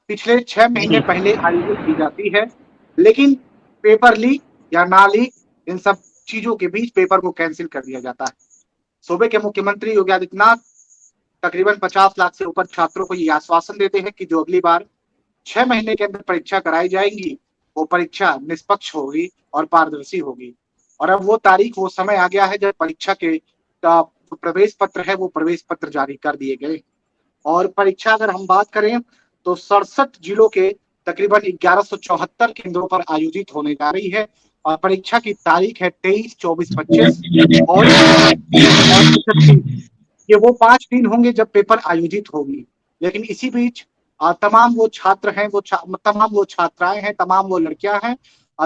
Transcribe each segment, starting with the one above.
पिछले 6 महीने जी, पहले आयोजित की जाती है, लेकिन पेपर लीक या ना लीक इन सब चीज़ों के बीच पेपर को कैंसल कर दिया जाता है। सूबे के मुख्यमंत्री योगी आदित्यनाथ तकरीबन 50 लाख से ऊपर छात्रों को ये आश्वासन देते हैं कि जो अगली बार 6 महीने के अंदर परीक्षा कराई जाएगी, वो परीक्षा निष्पक्ष होगी और पारदर्शी होगी। और अब वो तारीख, वो समय आ गया है जब परीक्षा के प्रवेश पत्र है, वो प्रवेश पत्र जारी कर दिए गए। और परीक्षा अगर हम बात करें तो 67 जिलों के तकरीबन 1174 केंद्रों पर आयोजित होने जा रही है और परीक्षा की तारीख है 23, 24, 25 और 31। ये वो 5 दिन होंगे जब पेपर आयोजित होगी। लेकिन इसी बीच तमाम वो छात्र हैं, तमाम वो छात्राएं हैं, तमाम वो लड़कियां हैं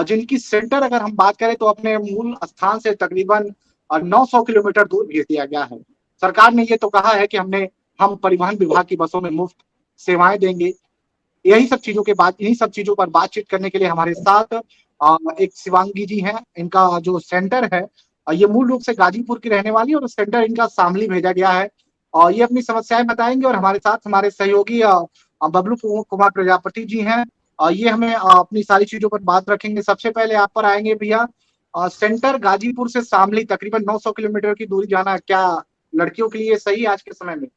जिनकी सेंटर अगर हम बात करें तो अपने मूल स्थान से तकरीबन 900 किलोमीटर दूर भेज दिया गया है। सरकार ने ये तो कहा है कि हम परिवहन विभाग की बसों में मुफ्त सेवाएं देंगे। इन्हीं सब चीजों पर बातचीत करने के लिए हमारे साथ एक शिवांगी जी हैं। इनका जो सेंटर है ये मूल रूप से गाजीपुर की रहने वाली है और सेंटर इनका शामली भेजा गया है और ये अपनी समस्याएं बताएंगे। और हमारे साथ हमारे सहयोगी बबलू कुमार प्रजापति जी हैं। ये हमें अपनी सारी चीजों पर बात रखेंगे। सबसे पहले आप पर आएंगे भैया। सेंटर गाजीपुर से शामली तकरीबन 900 किलोमीटर की दूरी जाना क्या लड़कियों के लिए सही है आज के समय में?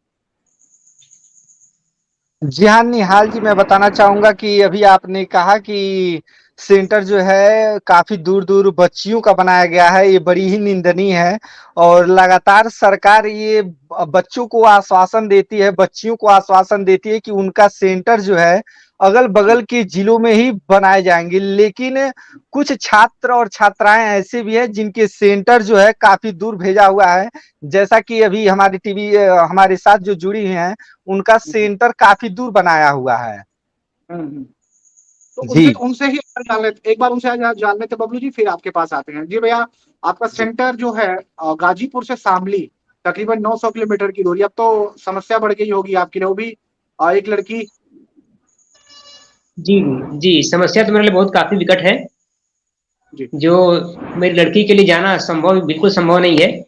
जी हाँ, निहाल जी, मैं बताना चाहूंगा कि अभी आपने कहा कि सेंटर जो है काफी दूर दूर बच्चियों का बनाया गया है, ये बड़ी ही निंदनीय है। और लगातार सरकार ये बच्चों को आश्वासन देती है, बच्चियों को आश्वासन देती है कि उनका सेंटर जो है अगल बगल जी के जिलों में ही बनाए जाएंगे। लेकिन कुछ छात्र और छात्राएं ऐसे भी हैं जिनके सेंटर जो है काफी दूर भेजा हुआ है। जैसा कि अभी हमारी टीवी हमारे साथ जो जुड़ी हुई हैं, उनका सेंटर काफी दूर बनाया हुआ है। हम्म। तो जी। उनसे उनसे ही जान लेते, एक बार उनसे जान लेते बबलू जी, फिर आपके पास आते हैं। जी भैया, आपका जी। सेंटर जो है गाजीपुर से शामली तकरीबन 900 किलोमीटर की दूरी। अब तो समस्या बढ़ गई होगी आपके लिए, वो भी एक लड़की। जी, जी, समस्या तो मेरे लिए बहुत काफ़ी विकट है, जी जो मेरी लड़की के लिए जाना संभव बिल्कुल संभव नहीं है।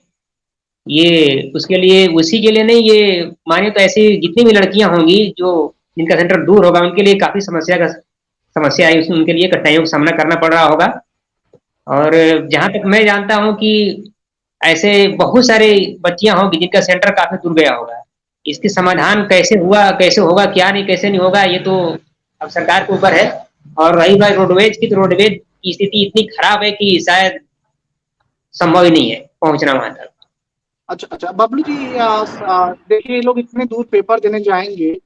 ये उसके लिए उसी के लिए नहीं, ये मानिए तो ऐसी जितनी भी लड़कियां होंगी जो जिनका सेंटर दूर होगा, उनके लिए काफ़ी समस्या है, उसमें उनके लिए कठिनाइयों का सामना करना पड़ रहा होगा। और जहाँ तक मैं जानता हूँ कि ऐसे बहुत सारे बच्चियां होंगी जिनका सेंटर काफ़ी दूर गया होगा। इसके जी समाधान कैसे हुआ, कैसे होगा, क्या नहीं, कैसे नहीं होगा, ये तो अब सरकार के ऊपर है। और रही बात रोडवेज की, तो रोडवेज की स्थिति इतनी खराब है कि शायद संभव ही नहीं है पहुंचना वहां तक। अच्छा अच्छा बबलू जी, देखिए ये लोग इतने दूर पेपर देने जाएंगे,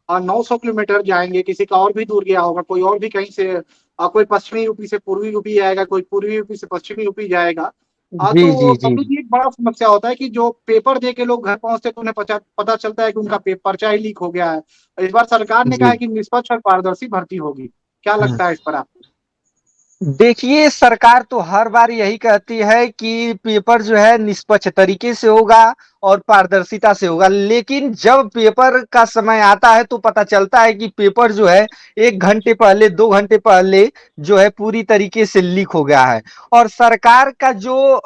900 किलोमीटर जाएंगे। किसी का और भी दूर गया होगा, कोई और भी कहीं से कोई पश्चिमी यूपी से पूर्वी यूपी जाएगा, कोई पूर्वी यूपी से पश्चिमी यूपी जाएगा। जी तो जी जी। बबलू जी, एक बड़ा समस्या होता है कि जो पेपर दे के लोग घर पहुंचते तो उन्हें पता चलता है कि उनका पर्चा ही लीक हो गया है। इस बार सरकार ने कहा जी। है कि निष्पक्ष और पारदर्शी भर्ती होगी। क्या लगता है इस पर आपको? देखिए, सरकार तो हर बार यही कहती है कि पेपर जो है निष्पक्ष तरीके से होगा और पारदर्शिता से होगा। लेकिन जब पेपर का समय आता है तो पता चलता है कि पेपर जो है 1 घंटे पहले, 2 घंटे पहले जो है पूरी तरीके से लीक हो गया है। और सरकार का जो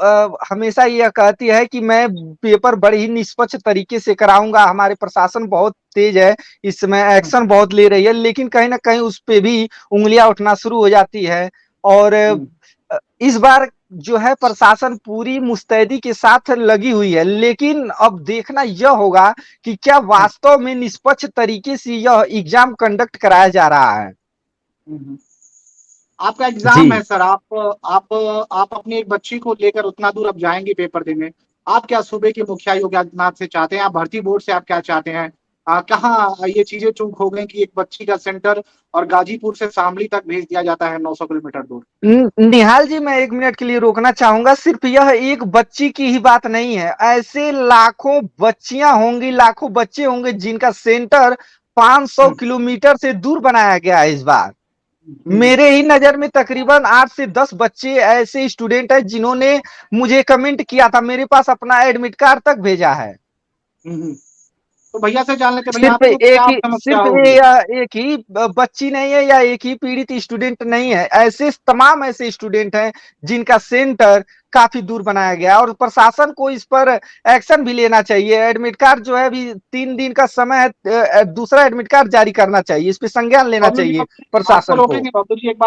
हमेशा यह कहती है कि मैं पेपर बड़े ही निष्पक्ष तरीके से कराऊंगा, हमारे प्रशासन बहुत तेज है, इस समय हम्म, एक्शन बहुत ले रही है। लेकिन कहीं ना कहीं उस पे भी उंगलियां उठना शुरू हो जाती है। और हम्म, इस बार जो है प्रशासन पूरी मुस्तैदी के साथ लगी हुई है। लेकिन अब देखना यह होगा कि क्या हम्म, वास्तव में निष्पक्ष तरीके से यह एग्जाम कंडक्ट कराया जा रहा है। हम्म। आपका जी। एग्जाम है सर, आप अपनी एक बच्ची को लेकर उतना दूर अब जाएंगे पेपर देने। आप क्या सूबे के मुखिया योगी आदित्यनाथ से चाहते हैं? आप भर्ती बोर्ड से आप क्या चाहते हैं? कहाँ ये चीजें चूक हो गई कि एक बच्ची का सेंटर और गाजीपुर से शामली तक भेज दिया जाता है 900 किलोमीटर दूर? निहाल जी, मैं 1 मिनट के लिए रोकना चाहूंगा। सिर्फ यह एक बच्ची की ही बात नहीं है, ऐसे लाखों बच्चियां होंगी, लाखों बच्चे होंगे जिनका सेंटर 500 हम्म, किलोमीटर से दूर बनाया गया है इस बार। हम्म, मेरे ही नजर में तकरीबन 8 से 10 बच्चे ऐसे स्टूडेंट हैं जिन्होंने मुझे कमेंट किया था, मेरे पास अपना एडमिट कार्ड तक भेजा है। हम्म। तो भैया से जान लेते, भैया सिर्फ आपको क्या एक ही समस्या सिर्फ ये होगी? या एक ही बच्ची नहीं है या एक ही पीड़ित स्टूडेंट नहीं है, ऐसे तमाम ऐसे स्टूडेंट हैं जिनका सेंटर काफी दूर बनाया गया और प्रशासन को इस पर एक्शन भी लेना चाहिए। एडमिट कार्ड जो है अभी 3 दिन का समय है, दूसरा एडमिट कार्ड जारी करना चाहिए, इस पे संज्ञान लेना चाहिए आपको प्रशासन को। रोकेंगे बबलू जी, एक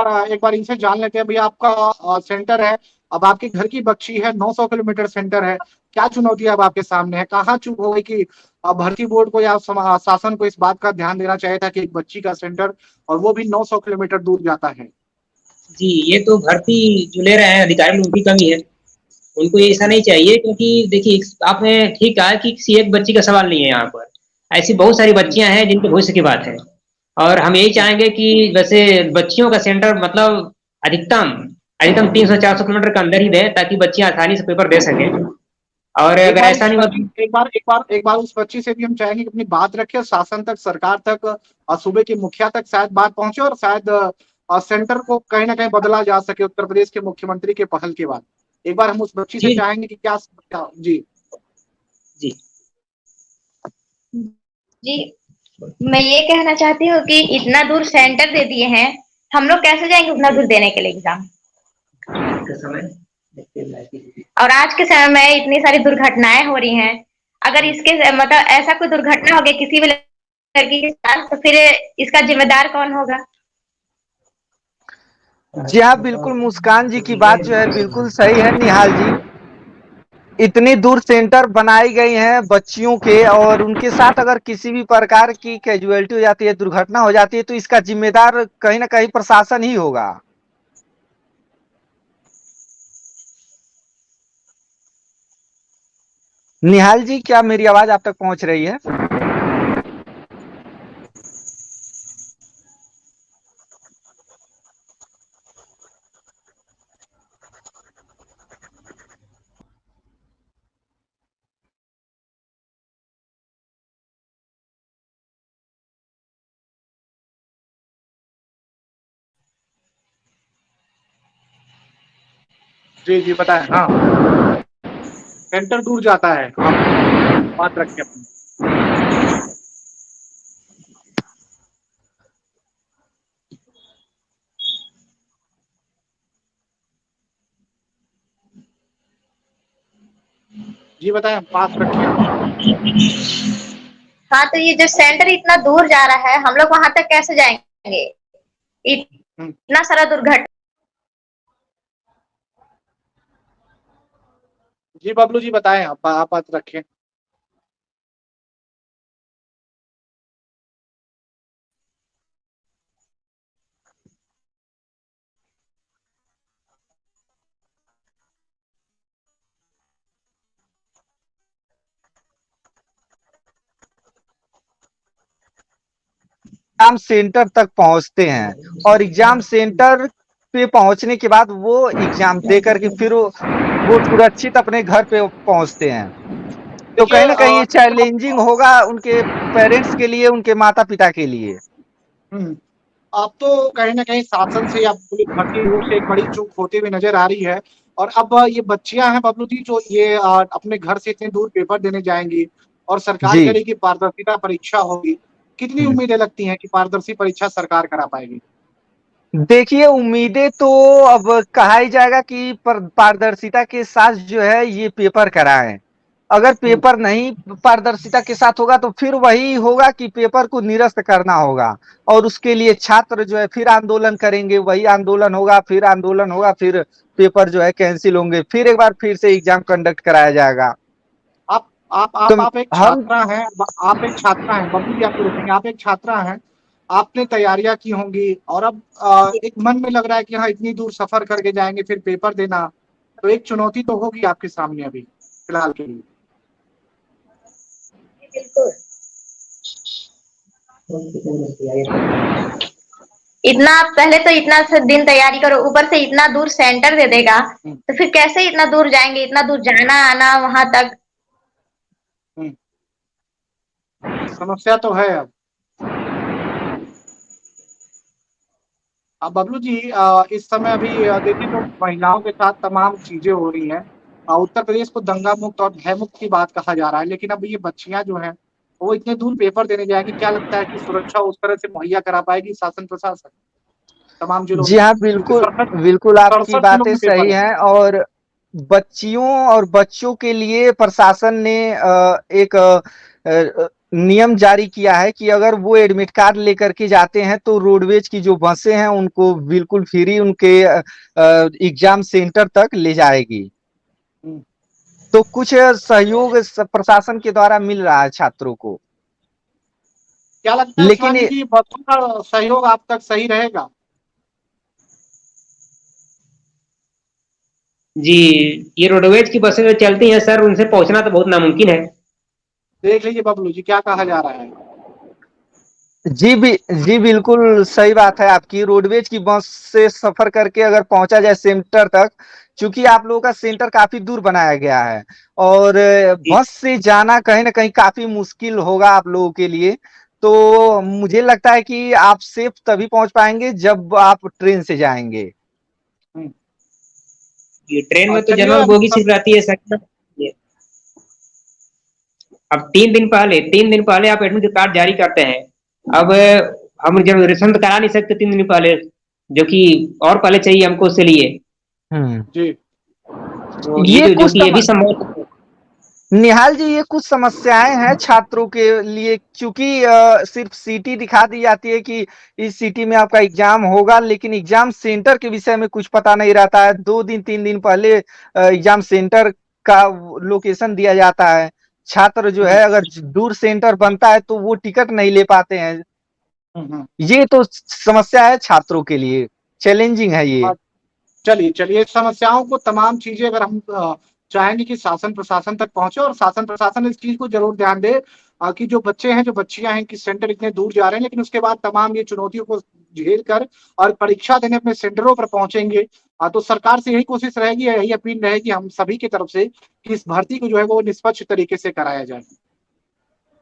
बार इनसे जान लेते हैं भैया, आपका सेंटर है, अब आपके घर की बच्ची है, 900 किलोमीटर सेंटर है, क्या चुनौती अब आपके सामने है? कहाँ चूक हो गई कि भर्ती बोर्ड को या शासन को इस बात का ध्यान देना चाहिए था कि एक बच्ची का सेंटर और वो भी 900 किलोमीटर दूर जाता है? जी, ये तो भर्ती जो ले रहे हैं अधिकारी, उनकी कमी है। उनको ये ऐसा नहीं चाहिए, क्योंकि देखिए आपने ठीक कहा कि किसी एक बच्ची का सवाल नहीं है यहाँ पर। ऐसी बहुत सारी बच्चियां हैं जिनके भविष्य की बात है, और हम यही चाहेंगे कि वैसे बच्चियों का सेंटर मतलब अधिकतम अधिकतम 300-400 किलोमीटर के अंदर ही दें, ताकि बच्चियां आसानी से पेपर दे सकें। और एक अगर बार ऐसा उस नहीं बच्ची होता, एक बार उस बच्ची से भी हम चाहेंगे कि अपनी बात रखे, शासन तक, सरकार तक और सूबे के मुखिया तक शायद बात पहुंचे और शायद सेंटर को कहीं ना कहीं बदला जा सके उत्तर प्रदेश के मुख्यमंत्री के पहल के बाद। एक बार हम उस बच्ची से जी चाहेंगे कि जी जी जी, मैं ये कहना चाहती हूँ कि इतना दूर सेंटर दे दिए हैं, हम लोग कैसे जाएंगे उतना दूर देने के लिए एग्जाम? और आज के समय में इतनी सारी दुर्घटनाएं हो रही हैं, अगर इसके मतलब ऐसा कोई दुर्घटना हो गई किसी भी लड़की के साथ, तो फिर इसका जिम्मेदार कौन होगा? जी हाँ, बिल्कुल मुस्कान जी की बात जो है बिल्कुल सही है निहाल जी। इतनी दूर सेंटर बनाई गई हैं बच्चियों के, और उनके साथ अगर किसी भी प्रकार की कैजुअलिटी हो जाती है, दुर्घटना हो जाती है, तो इसका जिम्मेदार कहीं ना कहीं प्रशासन ही होगा। निहाल जी, क्या मेरी आवाज आप तक पहुंच रही है? जी जी बताएं। हाँ, सेंटर दूर जाता है, आप बात रखें अपनी। जी बताएं, पास रखिए आप। हाँ, तो ये जो सेंटर इतना दूर जा रहा है, हम लोग वहां तक कैसे जाएंगे? हम्म, इतना सारा दुर्घटना। जी बबलू जी बताएं, आप बात रखें। एग्जाम सेंटर तक पहुंचते हैं, और एग्जाम सेंटर पे पहुंचने के बाद वो एग्जाम दे करके फिर वो सुरक्षित अपने घर पे पहुंचते हैं। तो देखिए कहीं ना कहीं ये चैलेंजिंग होगा उनके पेरेंट्स के लिए, उनके माता पिता के लिए। हम्म, अब तो कहीं ना कहीं शासन से या पुलिस भर्ती बोर्ड से एक बड़ी चूक होती हुई नजर आ रही है। और अब ये बच्चियां हैं बबलू जी, जो ये अपने घर से इतने दूर पेपर देने जाएंगी और सरकार जी। करेगी पारदर्शिता परीक्षा होगी, कितनी उम्मीदें लगती हैं कि पारदर्शी परीक्षा सरकार करा पाएगी? देखिए, उम्मीदें तो अब कहा ही जाएगा कि पारदर्शिता के साथ जो है ये पेपर कराएं। अगर हम्म, पेपर नहीं पारदर्शिता के साथ होगा तो फिर वही होगा कि पेपर को निरस्त करना होगा, और उसके लिए छात्र जो है फिर आंदोलन करेंगे, वही आंदोलन होगा, फिर आंदोलन होगा, फिर पेपर जो है कैंसिल होंगे, फिर एक बार फिर से एग्जाम कंडक्ट कराया जाएगा। तो आप एक हम छात्रा हैं, आप एक छात्रा हैं बबलू जी, आपको रोकेंगे, आप एक छात्रा हैं, आपने तैयारियां की होंगी और अब एक मन में लग रहा है कि हाँ इतनी दूर सफर करके जाएंगे फिर पेपर देना, तो एक चुनौती तो होगी आपके सामने अभी फिलहाल के लिए। बिल्कुल। इतना पहले तो इतना दिन तैयारी करो, ऊपर से इतना दूर सेंटर दे देगा, हम्म, तो फिर कैसे इतना दूर जाएंगे? इतना दूर जाना आना वहां तक। हम्म, समस्या तो है अब। अब बबलू जी इस समय अभी देखें तो महिलाओं के साथ तमाम चीजें हो रही हैं। उत्तर प्रदेश को दंगा मुक्त और भय मुक्त की बात कहा जा रहा है, लेकिन अब ये बच्चियां जो हैं वो इतने दूर पेपर देने जाएंगी, क्या लगता है कि सुरक्षा उस तरह से मुहैया करा पाएगी शासन प्रशासन तमाम जिलों जी में, हाँ, क्योंकि बिल्कुल सड़सठ बिल्कुल आपकी सड़सठ जिलों बातें में सही पेपर है। हैं। और बच्चियों और बच्चों के लिए प्रशासन ने एक नियम जारी किया है कि अगर वो एडमिट कार्ड लेकर के जाते हैं तो रोडवेज की जो बसें हैं उनको बिल्कुल फ्री उनके एग्जाम सेंटर तक ले जाएगी। हम्म। तो कुछ सहयोग प्रशासन के द्वारा मिल रहा है छात्रों को। क्या लगता है लेकिन शिवांगी जी, बच्चों का सहयोग आप तक सही रहेगा? जी, ये रोडवेज की बसें जो चलती हैं सर, उनसे पहुंचना तो बहुत नामुमकिन है। देख लीजिए बबलू जी, क्या कहा जा रहा है। जी बिल्कुल सही बात है आपकी। रोडवेज की बस से सफर करके अगर पहुंचा जाए सेंटर तक, चूंकि आप लोगों का सेंटर काफी दूर बनाया गया है और जी बस से जाना कहीं ना कहीं काफी मुश्किल होगा आप लोगों के लिए। तो मुझे लगता है कि आप सेफ तभी पहुंच पाएंगे जब आप ट्रेन से जाएंगे। हम्म। ये ट्रेन और में तो चलिए जनरल हम बोगी सिर्फ रहती है सर। अब 3 दिन पहले आप एडमिट कार्ड जारी करते हैं। अब हम रिजर्वेशन तो करा नहीं सकते 3 दिन पहले, जो कि और पहले चाहिए हमको उसके लिए। हम्म। जी। तो ये ये जो कुछ कि ये भी संभव नहीं है। निहाल जी, ये कुछ समस्याएं हैं छात्रों के लिए, क्योंकि सिर्फ सिटी दिखा दी जाती है कि इस सिटी में आपका एग्जाम होगा, लेकिन एग्जाम सेंटर के विषय में कुछ पता नहीं रहता है। 2 दिन 3 दिन पहले एग्जाम सेंटर का लोकेशन दिया जाता है। छात्र जो हम्म। है अगर दूर सेंटर बनता है तो वो टिकट नहीं ले पाते हैं। हम्म। ये तो समस्या है छात्रों के लिए, चैलेंजिंग है ये। और चलिए चलिए, इस समस्याओं को, तमाम चीजें अगर हम चाहेंगे कि शासन प्रशासन तक पहुंचे, और शासन प्रशासन इस चीज को जरूर ध्यान दे कि जो बच्चे हैं, जो बच्चियां हैं, कि सेंटर इतने दूर जा रहे हैं, लेकिन उसके बाद तमाम ये चुनौतियों को झेल कर और परीक्षा देने अपने सेंटरों पर पहुंचेंगे। तो सरकार से यही कोशिश रहेगी, यही अपील रहेगी हम सभी की तरफ से, कि इस भर्ती को जो है वो निष्पक्ष तरीके से कराया जाए।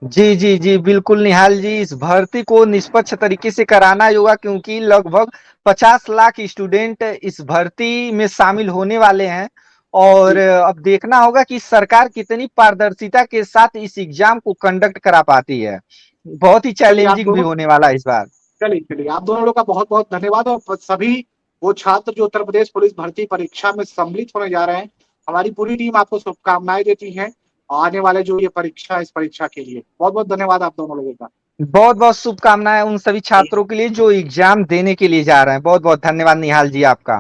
जी बिल्कुल निहाल जी, इस भर्ती को निष्पक्ष तरीके से कराना होगा, क्योंकि लगभग 50 लाख स्टूडेंट इस भर्ती में शामिल होने वाले हैं। और जी। अब देखना होगा कि सरकार कितनी पारदर्शिता के साथ इस एग्जाम को कंडक्ट करा पाती है। बहुत ही चलिए आप चैलेंजिंग भी दोनों, होने वाला है इस बार। चलिए चलिए, आप दोनों लोग का बहुत बहुत धन्यवाद। और सभी वो छात्र जो उत्तर प्रदेश पुलिस भर्ती परीक्षा में सम्मिलित होने जा रहे हैं, हमारी पूरी टीम आपको शुभकामनाएं देती है आने वाले जो ये परीक्षा, इस परीक्षा के लिए बहुत बहुत धन्यवाद आप दोनों लोगों का। बहुत बहुत शुभकामनाएं उन सभी छात्रों के लिए जो एग्जाम देने के लिए जा रहे हैं। बहुत बहुत धन्यवाद निहाल जी आपका।